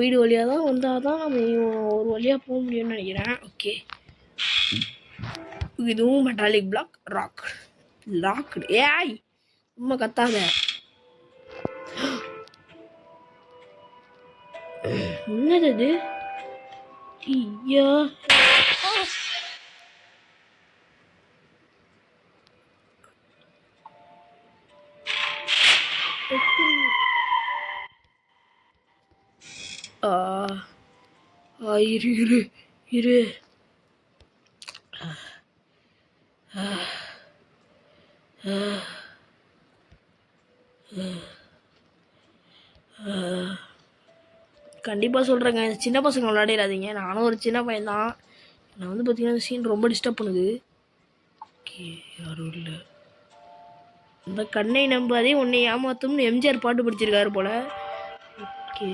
வீடு வழியாக தான் வந்தால் தான் நம்ம ஒரு வழியாக போக முடியும்னு நினைக்கிறேன். ஓகே, இதுவும் மெட்டாலிக் பிளாக் ராக் லாக்டு. ஏய் சும்மா கத்தாத. என்னது அது? ஐயா இரு இரு இரு. கண்டிப்பாக சொல்கிறேங்க, சின்ன பசங்க விளையாடிடாதீங்க. நானும் ஒரு சின்ன பையன்தான். நான் வந்து பார்த்தீங்கன்னா இந்த சீன் ரொம்ப டிஸ்டர்ப் பண்ணுது. ஓகே, யாரும் இல்லை. இந்த கண்ணை நம்பாதே உன்னை ஏமாத்தும்னு எம்ஜிஆர் பாட்டு படிச்சிருக்காரு போல. ஓகே,